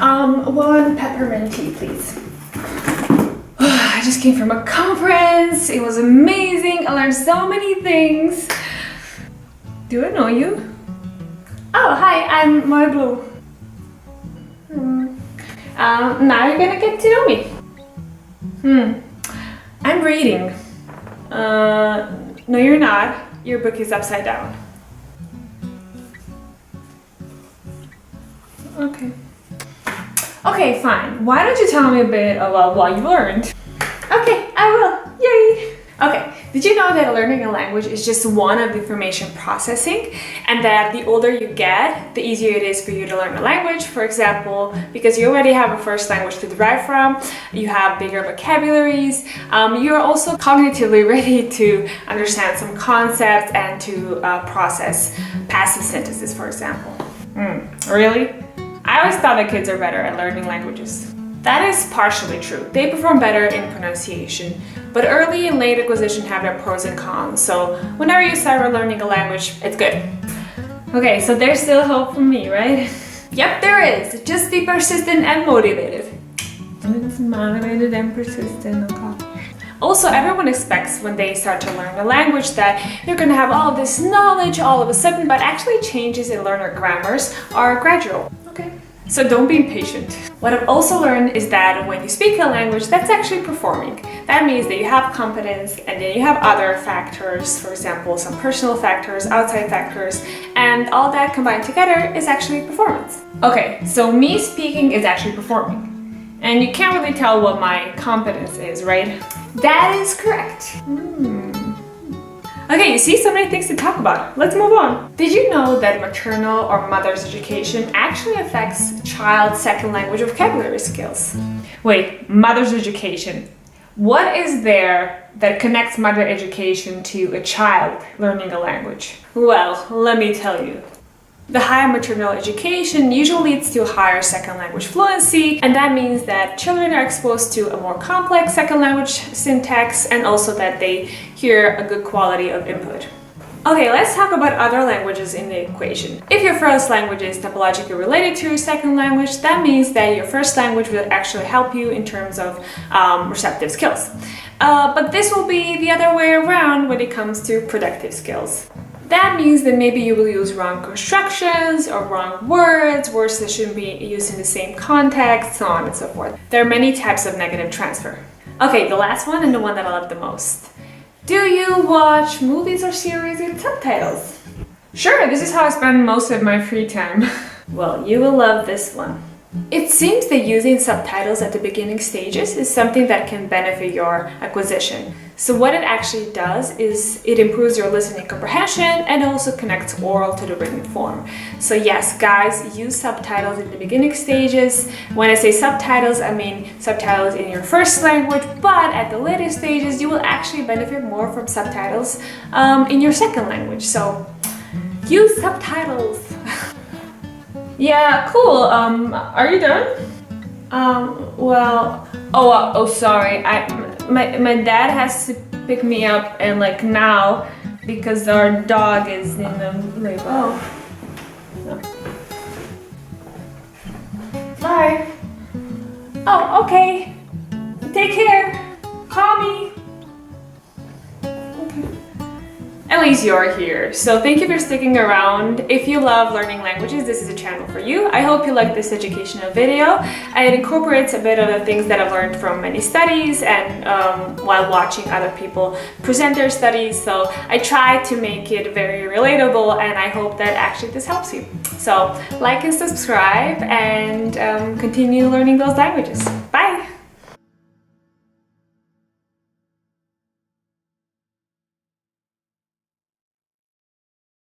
One peppermint tea, please. I just came from a conference. It was amazing. I learned so many things. Do I know you? Oh, hi, I'm Moy Blue. Now you're gonna get to know me. I'm reading. No, you're not. Your book is upside down. Okay. Okay, fine. Why don't you tell me a bit about what you learned? Okay, I will. Yay! Okay, did you know that learning a language is just one of information processing, and that the older you get, the easier it is for you to learn a language? For example, because you already have a first language to derive from, you have bigger vocabularies, you're also cognitively ready to understand some concepts and to process passive sentences, for example. Really? I always thought that kids are better at learning languages. That is partially true. They perform better in pronunciation, but early and late acquisition have their pros and cons, so whenever you start learning a language, it's good. Okay, so there's still hope for me, right? Yep, there is. Just be persistent and motivated. It's motivated and persistent, okay. Also, everyone expects when they start to learn a language that they're gonna have all of this knowledge all of a sudden, but actually changes in learner grammars are gradual. Okay. So don't be impatient. What I've also learned is that when you speak a language, that's actually performing. That means that you have competence and then you have other factors, for example, some personal factors, outside factors, and all that combined together is actually performance. Okay, so me speaking is actually performing. And you can't really tell what my competence is, right? That is correct. Okay, you see, so many things to talk about. Let's move on. Did you know that maternal or mother's education actually affects a child's second language vocabulary skills? Wait, mother's education. What is there that connects mother education to a child learning a language? Well, let me tell you. The higher maternal education usually leads to higher second language fluency, and that means that children are exposed to a more complex second language syntax and also that they hear a good quality of input. Okay, let's talk about other languages in the equation. If your first language is topologically related to your second language, that means that your first language will actually help you in terms of receptive skills. But this will be the other way around when it comes to productive skills. That means that maybe you will use wrong constructions or wrong words that shouldn't be used in the same context, so on and so forth. There are many types of negative transfer. Okay, the last one and the one that I love the most. Do you watch movies or series with subtitles? Sure, this is how I spend most of my free time. Well, you will love this one. It seems that using subtitles at the beginning stages is something that can benefit your acquisition. So what it actually does is it improves your listening comprehension and also connects oral to the written form. So yes, guys, use subtitles in the beginning stages. When I say subtitles, I mean subtitles in your first language, but at the later stages, you will actually benefit more from subtitles in your second language. So use subtitles. Yeah, cool. Are you done? Sorry. My dad has to pick me up and like now because our dog is in the labor. Oh. No. Bye. Oh, okay. Take care. Call me. At least you're here. So thank you for sticking around. If you love learning languages, this is a channel for you. I hope you like this educational video. It incorporates a bit of the things that I've learned from many studies and while watching other people present their studies. So I try to make it very relatable and I hope that actually this helps you. So like and subscribe and continue learning those languages.